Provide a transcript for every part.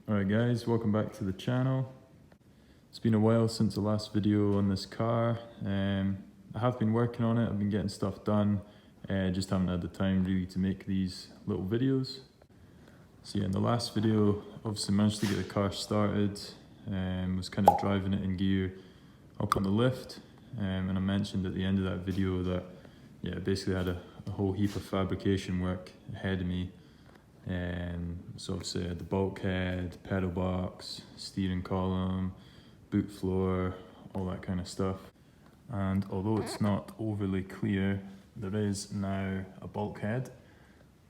Alright guys, welcome back to the channel. It's been a while since the last video on this car. I have been working on it, I've been getting stuff done, just haven't had the time really to make these little videos. So yeah, in the last video, obviously managed to get the car started, was kind of driving it in gear up on the lift, and I mentioned at the end of that video that yeah, I basically had a whole heap of fabrication work ahead of me. So obviously I had the bulkhead, pedal box, steering column, boot floor, all that kind of stuff. And although it's not overly clear, there is now a bulkhead.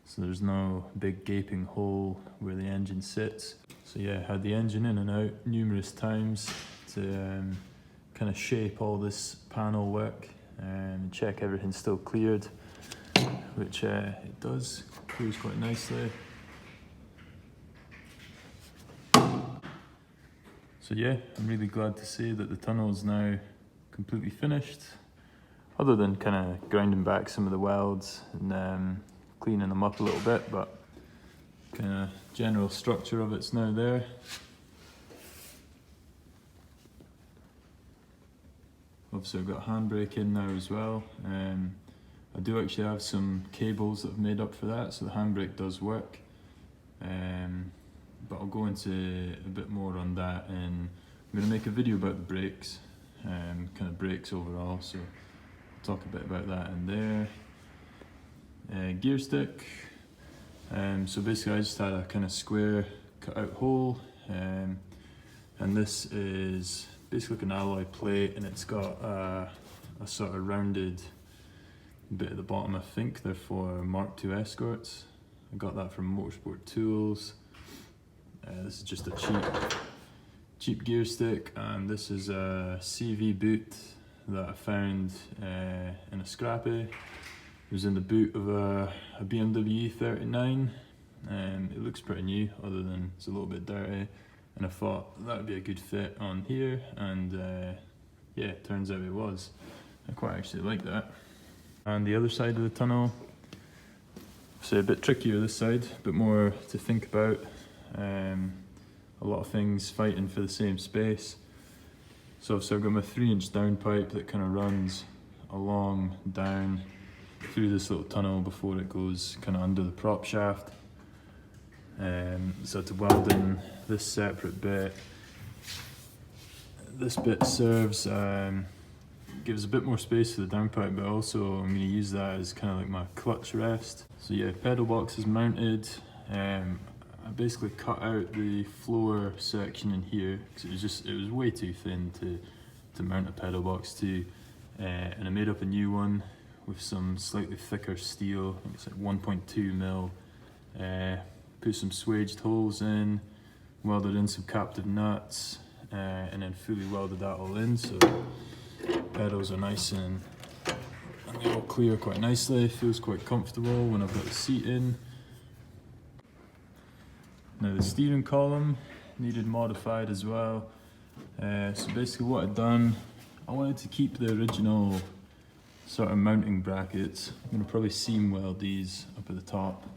So there's no big gaping hole where the engine sits. So yeah, I had the engine in and out numerous times to kind of shape all this panel work and check everything's still cleared, which it does, clears quite nicely. So yeah, I'm really glad to say that the tunnel is now completely finished, other than kind of grinding back some of the welds and cleaning them up a little bit, but kind of general structure of it's now there. Obviously I've got handbrake in now as well. I do actually have some cables that I've made up for that, so the handbrake does work. But I'll go into a bit more on that, and I'm going to make a video about the brakes, kind of brakes overall, so I'll talk a bit about that in there. Gear stick, so basically I just had a kind of square cut out hole, and this is basically like an alloy plate, and it's got a sort of rounded bit at the bottom. I think they're for Mk2 Escorts. I got that from Motorsport Tools. This is just a cheap gear stick, and this is a CV boot that I found in a scrappy. It was in the boot of a BMW 39. It looks pretty new, other than it's a little bit dirty, and I thought that would be a good fit on here, and yeah, it turns out it was. I quite actually like that. And the other side of the tunnel, so a bit trickier this side, a bit more to think about. A lot of things fighting for the same space. So I've got my 3-inch downpipe that kind of runs along down through this little tunnel before it goes kind of under the prop shaft. So to weld in this separate bit, this bit serves, gives a bit more space for the downpipe, but also I'm going to use that as kind of like my clutch rest. So yeah, pedal box is mounted. I basically cut out the floor section in here because it was way too thin to mount a pedal box to, and I made up a new one with some slightly thicker steel. I think it's like 1.2 mil. Put some swaged holes in, welded in some captive nuts, and then fully welded that all in, so pedals are nice and they all clear quite nicely. Feels quite comfortable when I've got the seat in. Now the steering column needed modified as well. So basically what I'd done, I wanted to keep the original sort of mounting brackets. I'm going to probably seam weld these up at the top.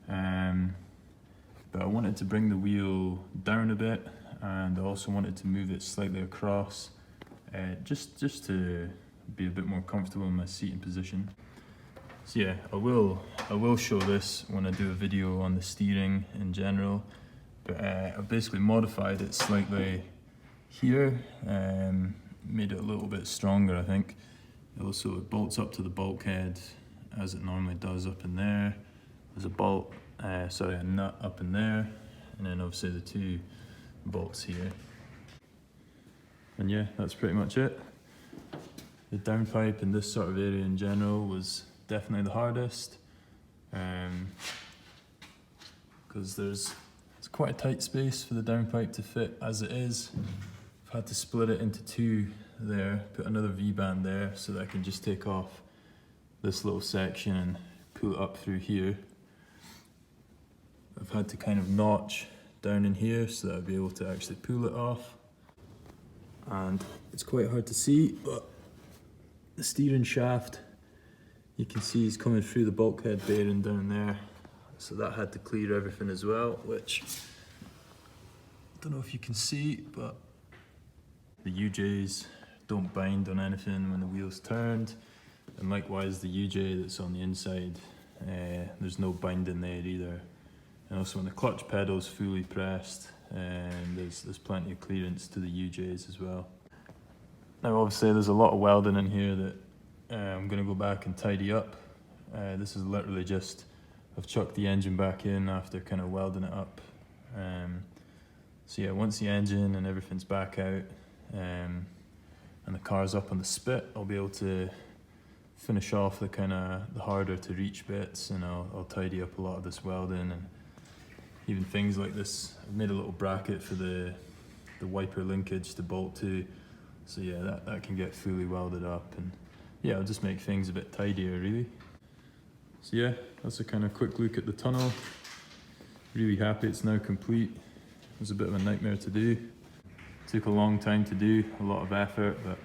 But I wanted to bring the wheel down a bit, and I also wanted to move it slightly across, just to be a bit more comfortable in my seating position. So yeah, I will show this when I do a video on the steering in general, but I've basically modified it slightly here, made it a little bit stronger I think. Also it bolts up to the bulkhead as it normally does up in there. There's a nut up in there, and then obviously the 2 bolts here. And yeah, that's pretty much it. The downpipe in this sort of area in general was definitely the hardest, because it's quite a tight space for the downpipe to fit as it is. I've had to split it into 2 there, put another V-band there so that I can just take off this little section and pull it up through here. I've had to kind of notch down in here so that I'll be able to actually pull it off. And it's quite hard to see, but the steering shaft, you can see is coming through the bulkhead bearing down there. So that had to clear everything as well, which don't know if you can see, but the UJs don't bind on anything when the wheel's turned, and likewise the UJ that's on the inside, there's no binding there either. And also when the clutch pedal's fully pressed, there's plenty of clearance to the UJs as well. Now obviously there's a lot of welding in here that I'm going to go back and tidy up. This is literally just, I've chucked the engine back in after kind of welding it up. So yeah, once the engine and everything's back out and the car's up on the spit, I'll be able to finish off the kind of the harder to reach bits, and I'll tidy up a lot of this welding, and even things like this. I've made a little bracket for the wiper linkage to bolt to, so yeah, that can get fully welded up, and yeah, I'll just make things a bit tidier really. So yeah, that's a kind of quick look at the tunnel. Really happy it's now complete. It was a bit of a nightmare to do. Took a long time to do, a lot of effort, but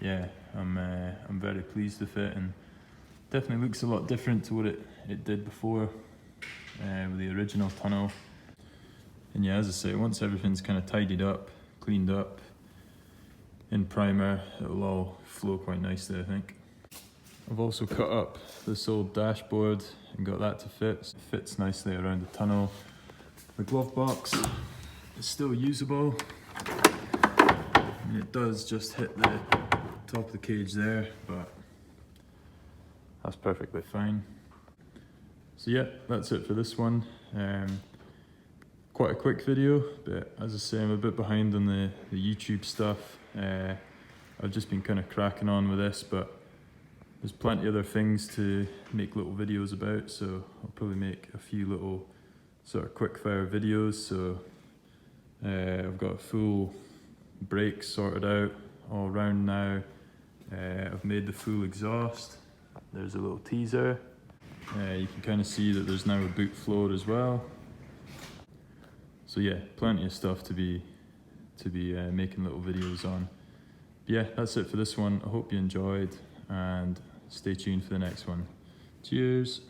yeah, I'm very pleased with it, and definitely looks a lot different to what it did before with the original tunnel. And yeah, as I say, once everything's kind of tidied up, cleaned up, in primer, it'll all flow quite nicely, I think. I've also cut up this old dashboard and got that to fit. It fits nicely around the tunnel. The glove box is still usable. And it does just hit the top of the cage there, but that's perfectly fine. So yeah, that's it for this one. Quite a quick video, but as I say, I'm a bit behind on the YouTube stuff. I've just been kind of cracking on with this, but there's plenty of other things to make little videos about, so I'll probably make a few little sort of quick fire videos. So I've got full brakes sorted out all round now. I've made the full exhaust. There's a little teaser. You can kind of see that there's now a boot floor as well. So yeah, plenty of stuff to be making little videos on. But yeah, that's it for this one. I hope you enjoyed, and stay tuned for the next one. Cheers.